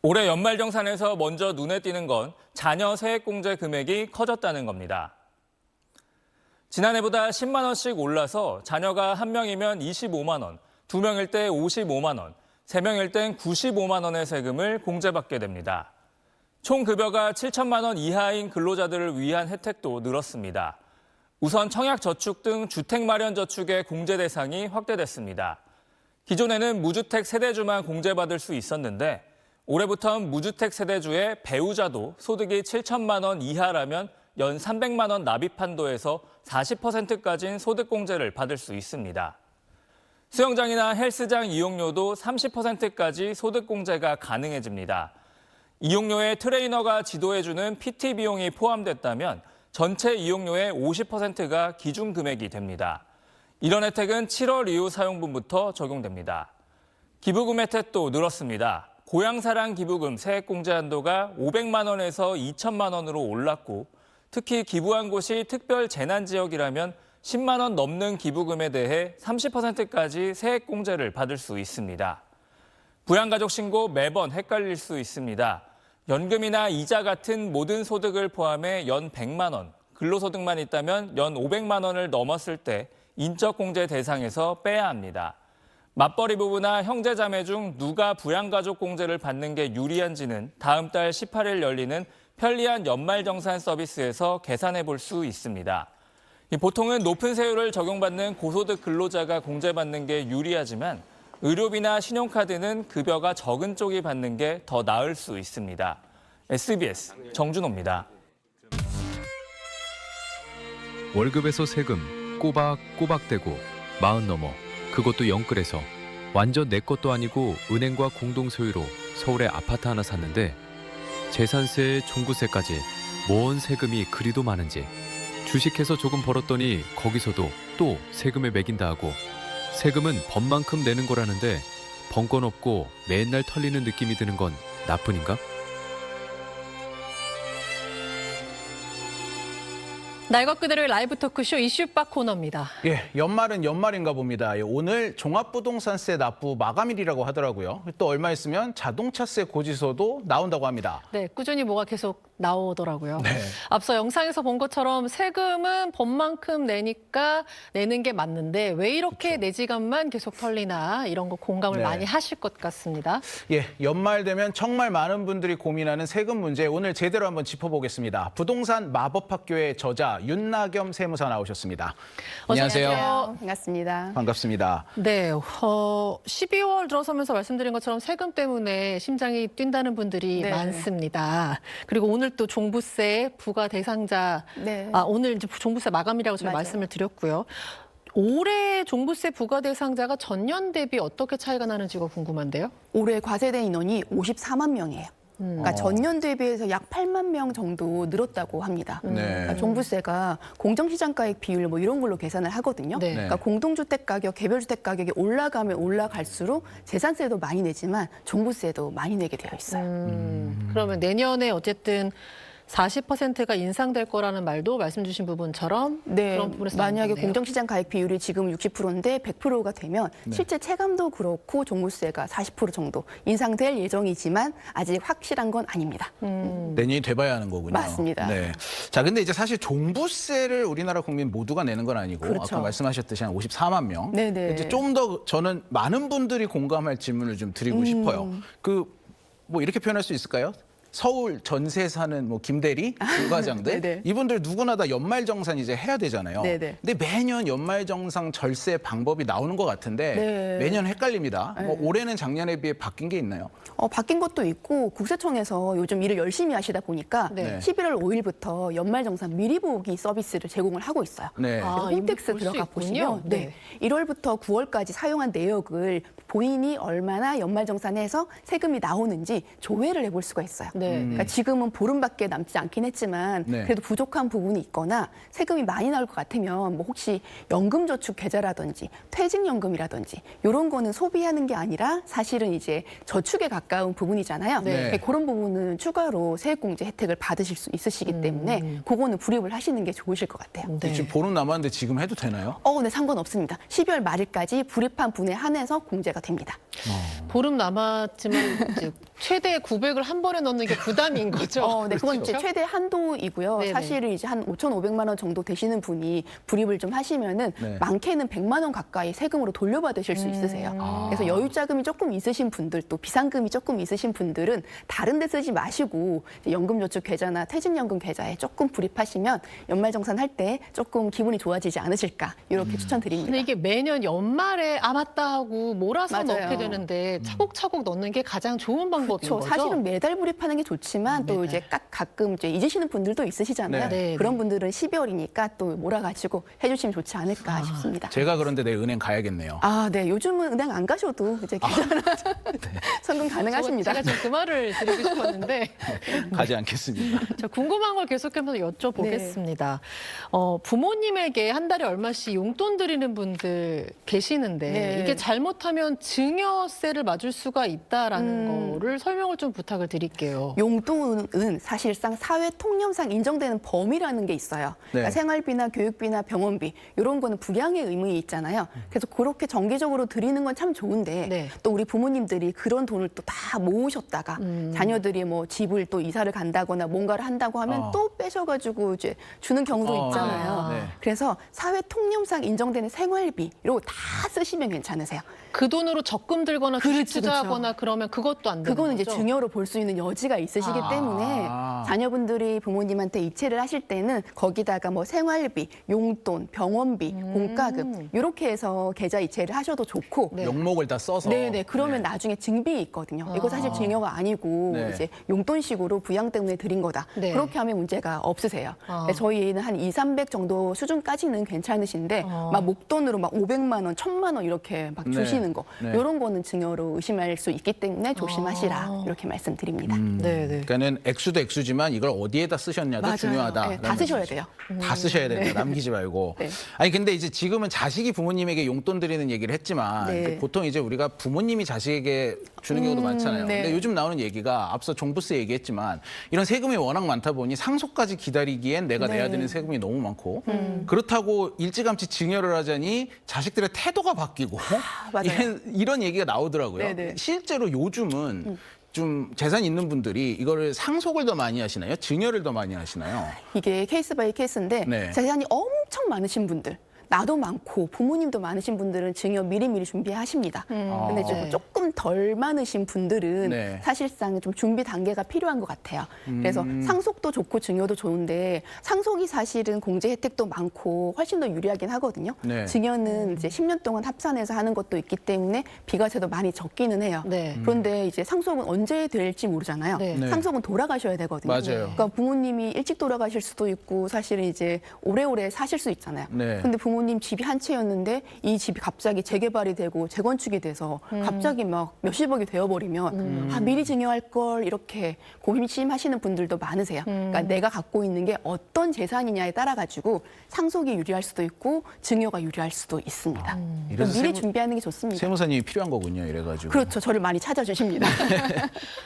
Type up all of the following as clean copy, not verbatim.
올해 연말정산에서 먼저 눈에 띄는 건 자녀 세액공제 금액이 커졌다는 겁니다. 지난해보다 10만 원씩 올라서 자녀가 1명이면 25만 원, 2명일 때 55만 원, 3명일 땐 95만 원의 세금을 공제받게 됩니다. 총 급여가 7천만 원 이하인 근로자들을 위한 혜택도 늘었습니다. 우선 청약저축 등 주택마련저축의 공제 대상이 확대됐습니다. 기존에는 무주택 세대주만 공제받을 수 있었는데 올해부턴 무주택 세대주의 배우자도 소득이 7천만 원 이하라면 연 300만 원 납입 한도에서 40%까지인 소득공제를 받을 수 있습니다. 수영장이나 헬스장 이용료도 30%까지 소득공제가 가능해집니다. 이용료에 트레이너가 지도해주는 PT 비용이 포함됐다면 전체 이용료의 50%가 기준금액이 됩니다. 이런 혜택은 7월 이후 사용분부터 적용됩니다. 기부금 혜택도 늘었습니다. 고향사랑 기부금 세액공제 한도가 500만 원에서 2천만 원으로 올랐고 특히 기부한 곳이 특별 재난 지역이라면 10만 원 넘는 기부금에 대해 30%까지 세액공제를 받을 수 있습니다. 부양가족 신고 매번 헷갈릴 수 있습니다. 연금이나 이자 같은 모든 소득을 포함해 연 100만 원, 근로소득만 있다면 연 500만 원을 넘었을 때 인적공제 대상에서 빼야 합니다. 맞벌이 부부나 형제자매 중 누가 부양가족 공제를 받는 게 유리한지는 다음 달 18일 열리는 편리한 연말정산 서비스에서 계산해 볼 수 있습니다. 보통은 높은 세율을 적용받는 고소득 근로자가 공제받는 게 유리하지만 의료비나 신용카드는 급여가 적은 쪽이 받는 게 더 나을 수 있습니다. SBS 정준호입니다. 월급에서 세금 꼬박꼬박 떼고 40 넘어 그것도 영끌에서 완전 내 것도 아니고 은행과 공동 소유로 서울에 아파트 하나 샀는데 재산세에 종부세까지 뭔 세금이 그리도 많은지 주식해서 조금 벌었더니 거기서도 또 세금에 매긴다 하고 세금은 법만큼 내는 거라는데 번건 없고 맨날 털리는 느낌이 드는 건 나뿐인가? 날 것 그대로의 라이브 토크쇼 이슈박 코너입니다. 예, 연말은 연말인가 봅니다. 예, 오늘 종합부동산세 납부 마감일이라고 하더라고요. 또 얼마 있으면 자동차세 고지서도 나온다고 합니다. 네, 꾸준히 뭐가 계속 나오더라고요. 네. 앞서 영상에서 본 것처럼 세금은 법만큼 내니까 내는 게 맞는데 왜 이렇게 내 지갑만 계속 털리나 이런 거 공감을 네. 많이 하실 것 같습니다. 예, 연말 되면 정말 많은 분들이 고민하는 세금 문제 오늘 제대로 한번 짚어보겠습니다. 부동산 마법학교의 저자 윤나겸 세무사 나오셨습니다. 안녕하세요. 반갑습니다. 반갑습니다. 네, 12월 들어서면서 말씀드린 것처럼 세금 때문에 심장이 뛴다는 분들이 네. 많습니다. 그리고 오늘 또 종부세 부과 대상자, 네. 오늘 이제 종부세 마감이라고 제가 맞아요. 말씀을 드렸고요. 올해 종부세 부과 대상자가 전년 대비 어떻게 차이가 나는지가 궁금한데요. 올해 과세된 인원이 54만 명이에요. 그러니까 전년 대비해서 약 8만 명 정도 늘었다고 합니다. 네. 그러니까 종부세가 공정시장가액 비율 뭐 이런 걸로 계산을 하거든요. 네. 그러니까 공동주택 가격, 개별주택 가격이 올라가면 올라갈수록 재산세도 많이 내지만 종부세도 많이 내게 되어 있어요. 그러면 내년에 어쨌든 40%가 인상될 거라는 말도 말씀 주신 부분처럼 네, 그런 부분에서 만약에 나오겠네요. 공정시장 가액 비율이 지금 60%인데 100%가 되면 실제 체감도 그렇고 종부세가 40% 정도 인상될 예정이지만 아직 확실한 건 아닙니다. 내년이 돼봐야 하는 거군요. 맞습니다. 네. 자, 근데 이제 사실 종부세를 우리나라 국민 모두가 내는 건 아니고 그렇죠. 아까 말씀하셨듯이 한 54만 명. 네네. 이제 좀 더 저는 많은 분들이 공감할 질문을 좀 드리고 싶어요. 뭐 이렇게 표현할 수 있을까요? 서울 전세 사는 뭐 김대리, 부과장들 네네. 이분들 누구나 다 연말정산 이제 해야 되잖아요. 네네. 근데 매년 연말정산 절세 방법이 나오는 것 같은데 네. 매년 헷갈립니다. 뭐 올해는 작년에 비해 바뀐 게 있나요? 바뀐 것도 있고 국세청에서 요즘 일을 열심히 하시다 보니까 네. 11월 5일부터 연말정산 미리 보기 서비스를 제공을 하고 있어요. 네. 아, 홈택스 이거 볼수 들어가 있군요. 보시면 네. 1월부터 9월까지 사용한 내역을 본인이 얼마나 연말정산해서 세금이 나오는지 조회를 해볼 수가 있어요. 네. 그러니까 지금은 보름밖에 남지 않긴 했지만 네. 그래도 부족한 부분이 있거나 세금이 많이 나올 것 같으면 뭐 혹시 연금저축 계좌라든지 퇴직연금이라든지 이런 거는 소비하는 게 아니라 사실은 이제 저축에 가까운 부분이잖아요. 네. 그런 부분은 추가로 세액공제 혜택을 받으실 수 있으시기 때문에 그거는 불입을 하시는 게 좋으실 것 같아요. 네. 지금 보름 남았는데 지금 해도 되나요? 네, 상관없습니다. 12월 말일까지 불입한 분에 한해서 공제가 됩니다. 보름 남았지만 이제 최대 900을 한 번에 넣는 게 부담인 거죠. 네, 그건 이제 최대 한도이고요. 네네. 사실은 이제 한 5,500만 원 정도 되시는 분이 불입을 좀 하시면은 네. 많게는 100만 원 가까이 세금으로 돌려받으실 수 있으세요. 그래서 여유 자금이 조금 있으신 분들, 또 비상금이 조금 있으신 분들은 다른 데 쓰지 마시고 이제 연금저축 계좌나 퇴직연금 계좌에 조금 불입하시면 연말정산할 때 조금 기분이 좋아지지 않으실까 이렇게 추천드립니다. 근데 이게 매년 연말에 맞다 하고 몰아서 맞아요. 넣게 되는데 차곡차곡 넣는 게 가장 좋은 방법인 그렇죠. 거죠. 사실은 매달 불입하는 게 좋지만 또 네네. 이제 가끔 이제 잊으시는 분들도 있으시잖아요. 네. 그런 분들은 12월이니까 또 몰아가지고 해주시면 좋지 않을까 싶습니다. 제가 그런데 내일 은행 가야겠네요. 네. 요즘은 은행 안 가셔도 이제 계좌나 성금 가능하십니다. 제가 지금 그 말을 드리고 싶었는데 가지 않겠습니다. 저 궁금한 걸 계속해서 여쭤보겠습니다. 부모님에게 한 달에 얼마씩 용돈 드리는 분들 계시는데 네. 이게 잘못하면 증여세를 맞을 수가 있다라는 거를 설명을 좀 부탁을 드릴게요. 용돈은 사실상 사회 통념상 인정되는 범위라는 게 있어요. 그러니까 네. 생활비나 교육비나 병원비 이런 거는 불양의 의무이 있잖아요. 그래서 그렇게 정기적으로 드리는 건 참 좋은데 네. 또 우리 부모님들이 그런 돈을 또 다 모으셨다가 자녀들이 뭐 집을 또 이사를 간다거나 뭔가를 한다고 하면 또 빼셔가지고 이제 주는 경우도 있잖아요. 네. 그래서 사회 통념상 인정되는 생활비 이런 거 다 쓰시면 괜찮으세요. 그 돈으로 적금 들거나 주식 그렇죠, 투자하거나 그러면 그것도 안 되는 그거는 거죠? 이제 증여로 볼 수 있는 여지가 있으시기 때문에 자녀분들이 부모님한테 이체를 하실 때는 거기다가 뭐 생활비, 용돈, 병원비, 공과금 이렇게 해서 계좌 이체를 하셔도 좋고 네. 명목을 다 써서. 네네. 그러면 나중에 증비 있거든요. 이거 사실 증여가 아니고 네. 이제 용돈식으로 부양 때문에 드린 거다. 네. 그렇게 하면 문제가 없으세요. 저희는 한 2, 300 정도 수준까지는 괜찮으신데 막 목돈으로 막 500만 원, 1000만 원 이렇게 막 네. 주시는 거. 네. 이런 거는 증여로 의심할 수 있기 때문에 조심하시라. 이렇게 말씀드립니다. 네. 그러니까는 액수도 액수지만 이걸 어디에다 쓰셨냐도 맞아요. 중요하다. 네, 다 쓰셔야 돼요. 다 쓰셔야 된다. 남기지 말고. 네. 아니 근데 이제 지금은 자식이 부모님에게 용돈 드리는 얘기를 했지만 네. 이제 보통 이제 우리가 부모님이 자식에게 주는 경우도 많잖아요. 네. 근데 요즘 나오는 얘기가 앞서 종부세 얘기했지만 이런 세금이 워낙 많다 보니 상속까지 기다리기엔 내가 네. 내야 되는 세금이 너무 많고 그렇다고 일찌감치 증여를 하자니 자식들의 태도가 바뀌고 맞아요. 이런 얘기가 나오더라고요. 네네. 실제로 요즘은 좀 재산 있는 분들이 이거를 상속을 더 많이 하시나요? 증여를 더 많이 하시나요? 이게 케이스 바이 케이스인데 네. 재산이 엄청 많으신 분들 나도 많고 부모님도 많으신 분들은 증여 미리미리 준비하십니다. 근데 조금 덜 많으신 분들은 네. 사실상 좀 준비 단계가 필요한 것 같아요. 그래서 상속도 좋고 증여도 좋은데 상속이 사실은 공제 혜택도 많고 훨씬 더 유리하긴 하거든요. 네. 증여는 이제 10년 동안 합산해서 하는 것도 있기 때문에 비과세도 많이 적기는 해요. 네. 그런데 이제 상속은 언제 될지 모르잖아요. 네. 네. 상속은 돌아가셔야 되거든요. 맞아요. 그러니까 부모님이 일찍 돌아가실 수도 있고 사실은 이제 오래오래 사실 수 있잖아요. 네. 근데 부모님 집이 한 채였는데 이 집이 갑자기 재개발이 되고 재건축이 돼서 갑자기 막 몇십억이 되어버리면 미리 증여할 걸 이렇게 고민심하시는 분들도 많으세요. 그러니까 내가 갖고 있는 게 어떤 재산이냐에 따라 가지고 상속이 유리할 수도 있고 증여가 유리할 수도 있습니다. 이래서 미리 세무- 준비하는 게 좋습니다. 세무사님이 필요한 거군요. 이래가지고. 그렇죠. 저를 많이 찾아주십니다.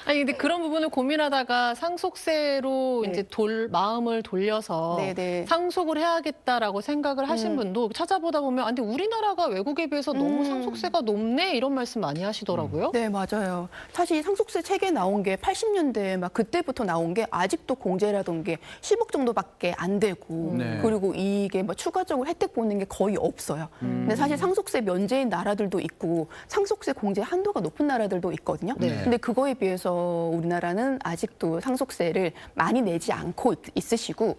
아니 근데 그런 부분을 고민하다가 상속세로 네. 이제 마음을 돌려서 네네. 상속을 해야겠다라고 생각을 하신 분도 찾아보다 보면 근데 우리나라가 외국에 비해서 너무 상속세가 높네 이런 말씀 많이 하시더라고요. 네, 맞아요. 사실 상속세 체계 나온 게 80년대 막 그때부터 나온 게 아직도 공제라던 게 10억 정도밖에 안 되고 네. 그리고 이게 뭐 추가적으로 혜택 보는 게 거의 없어요. 근데 사실 상속세 면제인 나라들도 있고 상속세 공제 한도가 높은 나라들도 있거든요. 네. 근데 그거에 비해서 우리나라는 아직도 상속세를 많이 내지 않고 있으시고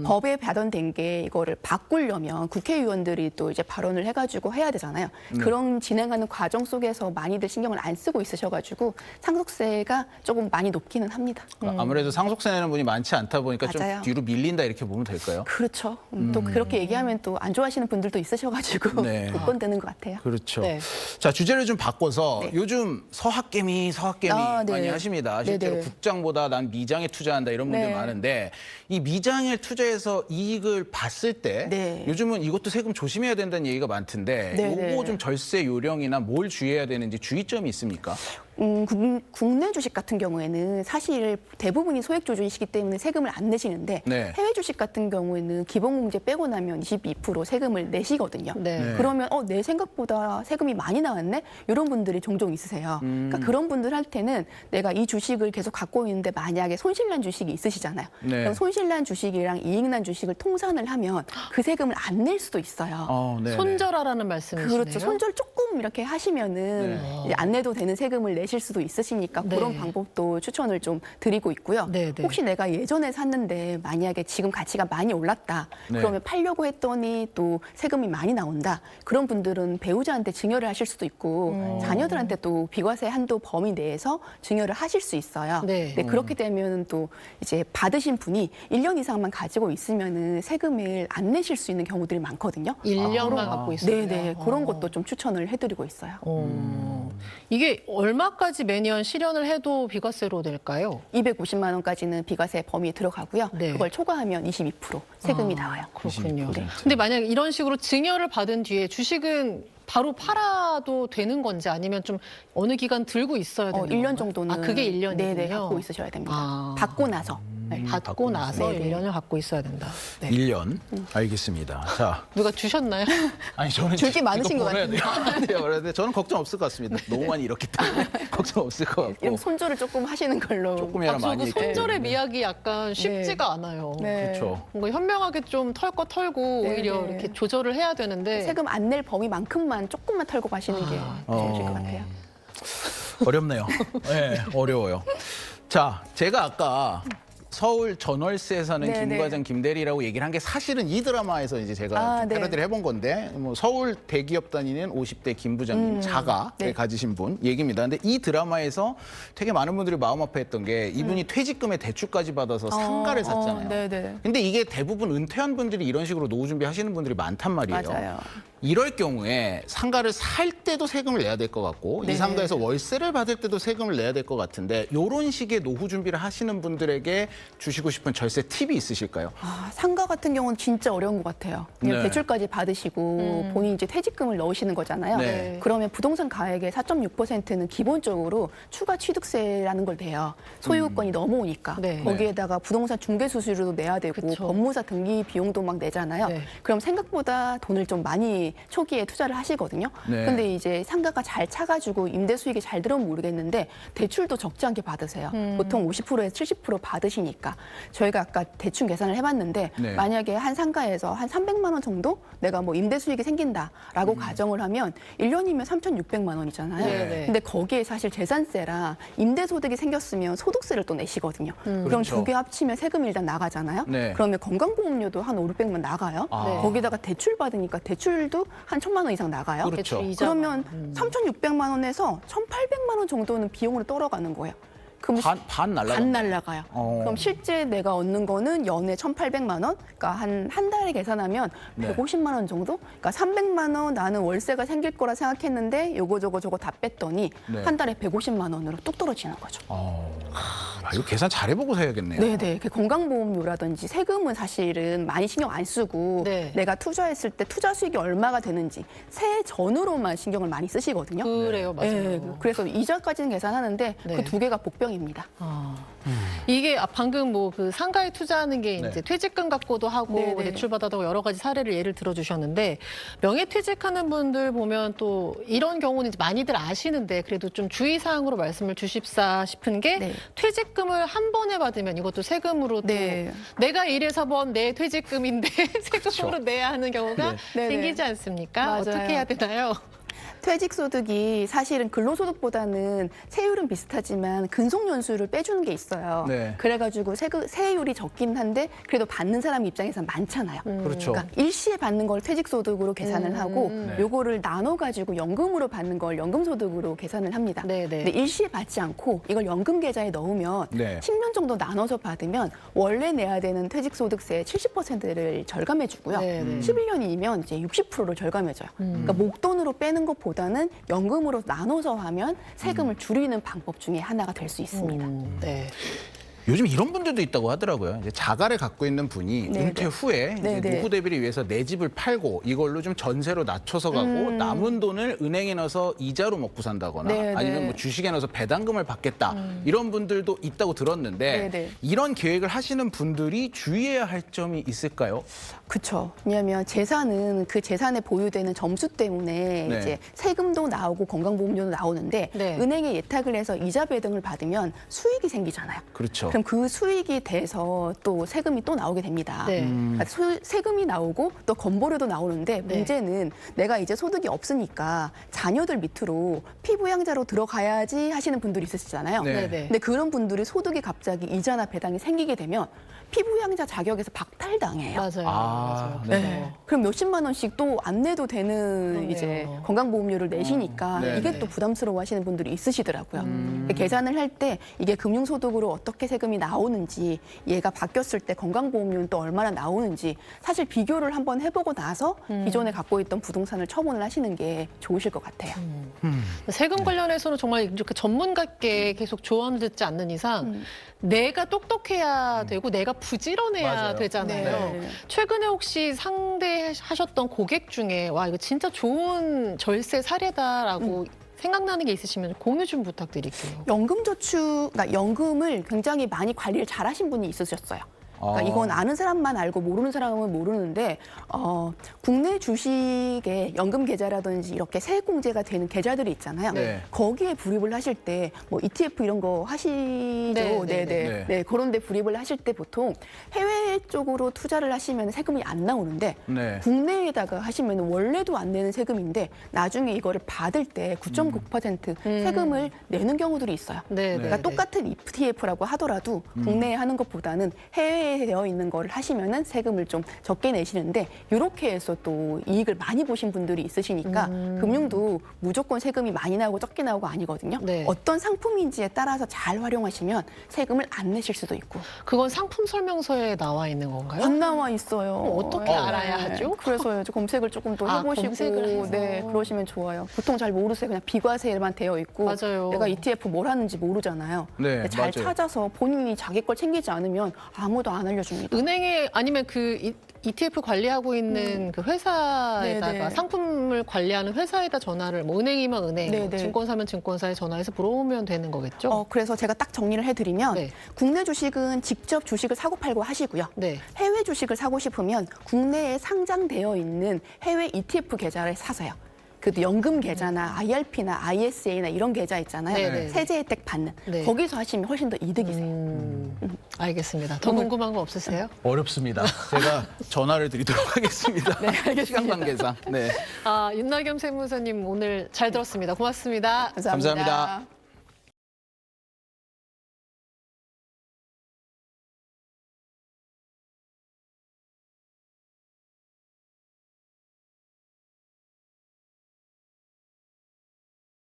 법에 발언된 게 이거를 바꾸려면 국회의원들이 또 이제 발언을 해가지고 해야 되잖아요. 그런 진행하는 과정 속에서 많이들 신경을 안 쓰고 있으셔가지고 상속세가 조금 많이 높기는 합니다. 아무래도 상속세 내는 분이 많지 않다 보니까 맞아요. 좀 뒤로 밀린다 이렇게 보면 될까요? 그렇죠. 또 그렇게 얘기하면 또 안 좋아하시는 분들도 있으셔가지고 네. 못 건드는 것 같아요. 그렇죠. 네. 자, 주제를 좀 바꿔서 네. 요즘 서학개미 아, 네. 많이 하십니다. 실제로 네네. 국장보다 난 미장에 투자한다 이런 분들 네. 많은데 이 미장에 투자해서 이익을 봤을 때 네. 요즘은 이것도 세금 조심해야 된다는 얘기가 많던데 네네. 요거 좀 절세 요령이나 뭘 주의해야 되는지 주의점이 있습니까? 국내 주식 같은 경우에는 사실 대부분이 소액 조주이시기 때문에 세금을 안 내시는데 네. 해외 주식 같은 경우에는 기본공제 빼고 나면 22% 세금을 내시거든요. 네. 그러면 내 생각보다 세금이 많이 나왔네? 이런 분들이 종종 있으세요. 그러니까 그런 분들 할 때는 내가 이 주식을 계속 갖고 있는데 만약에 손실난 주식이 있으시잖아요. 네. 그럼 손실난 주식이랑 이익난 주식을 통산을 하면 그 세금을 안 낼 수도 있어요. 네. 손절하라는 말씀이시네요. 그렇죠. 손절 조금 이렇게 하시면은 이제 안 내도 되는 세금을 내실 수도 있으시니까 네. 그런 방법도 추천을 좀 드리고 있고요. 네, 네. 혹시 내가 예전에 샀는데 만약에 지금 가치가 많이 올랐다. 네. 그러면 팔려고 했더니 또 세금이 많이 나온다. 그런 분들은 배우자한테 증여를 하실 수도 있고 자녀들한테 또 비과세 한도 범위 내에서 증여를 하실 수 있어요. 네. 그렇게 되면 또 이제 받으신 분이 1년 이상만 가지고 있으면은 세금을 안 내실 수 있는 경우들이 많거든요. 1년만 갖고 있어요. 네네. 그런 것도 좀 추천을 해드리고 있어요. 이게 얼마까지 매년 실현을 해도 비과세로 낼까요? 250만 원까지는 비과세 범위에 들어가고요. 네. 그걸 초과하면 22% 세금이 나와요. 그렇군요. 네. 근데 만약에 이런 식으로 증여를 받은 뒤에 주식은 바로 팔아도 되는 건지 아니면 좀 어느 기간 들고 있어야 되는 1년 건가요? 정도는 아, 그게 1년이군요. 네네, 갖고 있으셔야 됩니다. 아. 받고 나서. 네. 받고 나서 네네. 1년을 갖고 있어야 된다. 네. 1년. 알겠습니다. 자, 누가 주셨나요? 아니 저는 줄게 이거 많으신 것 벌어야 돼요. 벌어야 돼요. 저는 걱정 없을 것 같습니다. 너무 많이 잃었기 때문에 걱정 없을 것 같고. 이런 손절을 조금 하시는 걸로. 조금이나 저 많이 그 있기 손절의 때문에. 미학이 약간 쉽지가 않아요. 네. 그렇죠. 뭔가 현명하게 좀 털 거 털고 네, 오히려 네. 이렇게 조절을 해야 되는데 세금 안 낼 범위만큼만 조금만 털고 가시는 게 좋으실 것 같아요. 어렵네요. 네, 어려워요. 자, 제가 아까 서울 전월세에 사는 네, 김과장 김대리라고 얘기를 한 게 사실은 이 드라마에서 이제 제가 아, 좀 네. 패러디를 해본 건데 뭐 서울 대기업 다니는 50대 김 부장님 자가에 네. 가지신 분 얘기입니다. 근데 이 드라마에서 되게 많은 분들이 마음 아파했던 게 이분이 퇴직금에 대출까지 받아서 상가를 샀잖아요. 네네. 근데 이게 대부분 은퇴한 분들이 이런 식으로 노후 준비하시는 분들이 많단 말이에요. 맞아요. 이럴 경우에 상가를 살 때도 세금을 내야 될 것 같고 네. 이 상가에서 월세를 받을 때도 세금을 내야 될 것 같은데 이런 식의 노후 준비를 하시는 분들에게 주시고 싶은 절세 팁이 있으실까요? 상가 같은 경우는 진짜 어려운 것 같아요. 그냥 네. 대출까지 받으시고 본인이 이제 퇴직금을 넣으시는 거잖아요. 네. 그러면 부동산 가액의 4.6%는 기본적으로 추가 취득세라는 걸 내요. 소유권이 넘어오니까. 네. 거기에다가 부동산 중개 수수료도 내야 되고 그쵸. 법무사 등기 비용도 막 내잖아요. 네. 그럼 생각보다 돈을 좀 많이 초기에 투자를 하시거든요. 네. 근데 이제 상가가 잘 차가지고 임대 수익이 잘 들어오면 모르겠는데 대출도 적지 않게 받으세요. 보통 50%에서 70% 받으시니까. 저희가 아까 대충 계산을 해봤는데 네. 만약에 한 상가에서 한 300만 원 정도 내가 뭐 임대 수익이 생긴다라고 가정을 하면 1년이면 3,600만 원이잖아요. 네, 네. 근데 거기에 사실 재산세랑 임대 소득이 생겼으면 소득세를 또 내시거든요. 그럼 그렇죠. 두 개 합치면 세금이 일단 나가잖아요. 네. 그러면 건강보험료도 한 5, 600만 나가요. 아. 거기다가 대출 받으니까 대출도 한 1,000만 원 이상 나가요. 그렇죠. 대출 이자. 그러면 3,600만 원에서 1,800만 원 정도는 비용으로 떨어가는 거예요. 그럼 반 날라가. 반 날라가요. 어. 그럼 실제 내가 얻는 거는 연에 1,800만 원, 그러니까 한 달에 계산하면 네. 150만 원 정도? 그러니까 300만 원 나는 월세가 생길 거라 생각했는데 요거 저거 다 뺐더니 네. 한 달에 150만 원으로 뚝 떨어지는 거죠. 이거 계산 잘해보고 사야겠네요. 네네. 그 건강보험료라든지 세금은 사실은 많이 신경 안 쓰고 네. 내가 투자했을 때 투자 수익이 얼마가 되는지 세해 전후로만 신경을 많이 쓰시거든요. 그래요, 맞아요. 네, 그래서 이자까지는 계산하는데 네. 그 두 개가 복병입니다. 이게 방금 뭐 그 상가에 투자하는 게 이제 네. 퇴직금 갖고도 하고 네네. 대출 받아도 여러 가지 사례를 예를 들어주셨는데 명예퇴직하는 분들 보면 또 이런 경우는 이제 많이들 아시는데 그래도 좀 주의사항으로 말씀을 주십사 싶은 게 네. 퇴직금을 한 번에 받으면 이것도 세금으로 또 네. 내가 일해서 번 내 퇴직금인데 세금으로 내야 하는 경우가 네. 생기지 않습니까? 맞아요. 어떻게 해야 되나요? 퇴직소득이 사실은 근로소득보다는 세율은 비슷하지만 근속연수를 빼주는 게 있어요. 네. 그래가지고 세율이 적긴 한데 그래도 받는 사람 입장에서 많잖아요. 그렇죠. 그러니까 일시에 받는 걸 퇴직소득으로 계산을 하고 네. 요거를 나눠가지고 연금으로 받는 걸 연금소득으로 계산을 합니다. 네, 네. 근데 일시에 받지 않고 이걸 연금 계좌에 넣으면 네. 10년 정도 나눠서 받으면 원래 내야 되는 퇴직소득세 70%를 절감해주고요. 네, 네. 11년이면 이제 60%를 절감해줘요. 그러니까 목돈으로 빼는 것보다는 연금으로 나눠서 하면 세금을 줄이는 방법 중에 하나가 될 수 있습니다. 네. 요즘 이런 분들도 있다고 하더라고요. 이제 자가를 갖고 있는 분이 네, 은퇴 네. 후에 이제 네, 네. 노후 대비를 위해서 내 집을 팔고 이걸로 좀 전세로 낮춰서 가고 남은 돈을 은행에 넣어서 이자로 먹고 산다거나 네, 아니면 네. 뭐 주식에 넣어서 배당금을 받겠다 이런 분들도 있다고 들었는데 네, 네. 이런 계획을 하시는 분들이 주의해야 할 점이 있을까요? 그렇죠. 왜냐하면 재산은 그 재산에 보유되는 점수 때문에 네. 이제 세금도 나오고 건강보험료도 나오는데 네. 은행에 예탁을 해서 이자 배당을 받으면 수익이 생기잖아요. 그렇죠. 그럼 그 수익이 돼서 또 세금이 또 나오게 됩니다. 네. 그러니까 세금이 나오고 또 건보료도 나오는데 네. 문제는 내가 이제 소득이 없으니까 자녀들 밑으로 피부양자로 들어가야지 하시는 분들이 있으시잖아요. 네. 네네. 근데 그런 분들이 소득이 갑자기 이자나 배당이 생기게 되면 피부양자 자격에서 박탈당해요. 맞아요. 아, 맞아요. 네. 그럼 몇십만 원씩 또 안 내도 되는 그러네요. 이제 건강보험료를 내시니까 네, 이게 네. 또 부담스러워 하시는 분들이 있으시더라고요. 계산을 할 때 이게 금융소득으로 어떻게 세금이 나오는지 얘가 바뀌었을 때 건강보험료는 또 얼마나 나오는지 사실 비교를 한번 해보고 나서 기존에 갖고 있던 부동산을 처분을 하시는 게 좋으실 것 같아요. 세금 관련해서는 정말 이렇게 전문가께 계속 조언을 듣지 않는 이상 내가 똑똑해야 되고 내가 부지런해야 맞아요. 되잖아요. 네. 최근에 혹시 상대하셨던 고객 중에 와 이거 진짜 좋은 절세 사례다라고 생각나는 게 있으시면 공유 좀 부탁드릴게요. 연금저축, 그러니까 연금을 굉장히 많이 관리를 잘하신 분이 있으셨어요. 그러니까 아. 이건 아는 사람만 알고 모르는 사람은 모르는데 국내 주식의 연금 계좌라든지 이렇게 세액공제가 되는 계좌들이 있잖아요. 네. 거기에 불입을 하실 때 뭐 ETF 이런 거 하시죠. 네, 네, 네. 네, 그런데 불입을 하실 때 보통 해외 쪽으로 투자를 하시면 세금이 안 나오는데 네. 국내에다가 하시면 원래도 안 내는 세금인데 나중에 이거를 받을 때 9.9% 세금을 내는 경우들이 있어요. 네, 그러니까 네, 똑같은 ETF라고 하더라도 국내에 하는 것보다는 해외에 되어 있는 거를 하시면은 세금을 좀 적게 내시는데 이렇게 해서 또 이익을 많이 보신 분들이 있으시니까 금융도 무조건 세금이 많이 나오고 적게 나오고 아니거든요. 네. 어떤 상품인지에 따라서 잘 활용하시면 세금을 안 내실 수도 있고. 그건 상품 설명서에 나와 있는 건가요? 안 나와 있어요. 어떻게 알아야 하죠? 그래서 이제 검색을 조금 더 아, 해보시고, 검색을 해서. 네, 그러시면 좋아요. 보통 잘 모르세요. 그냥 비과세만 되어 있고, 맞아요. 내가 ETF 뭘 하는지 모르잖아요. 네, 근데 잘 맞아요. 찾아서 본인이 자기 걸 챙기지 않으면 아무도 안 알려줍니다. 은행에 아니면 그 ETF 관리하고 있는 그 회사에다가 네네. 상품을 관리하는 회사에다 전화를 뭐 은행이면 은행, 네네. 증권사면 증권사에 전화해서 물어보면 되는 거겠죠? 그래서 제가 딱 정리를 해드리면 네. 국내 주식은 직접 주식을 사고 팔고 하시고요. 네. 해외 주식을 사고 싶으면 국내에 상장되어 있는 해외 ETF 계좌를 사세요. 그 연금 계좌나 IRP나 ISA나 이런 계좌 있잖아요. 네네. 세제 혜택 받는. 네. 거기서 하시면 훨씬 더 이득이세요. 알겠습니다. 더 궁금한 거 없으세요? 어렵습니다. 제가 전화를 드리도록 하겠습니다. 네, 알겠습니다. 시간 관계상. 네. 윤나겸 세무사님 오늘 잘 들었습니다. 고맙습니다. 감사합니다. 감사합니다.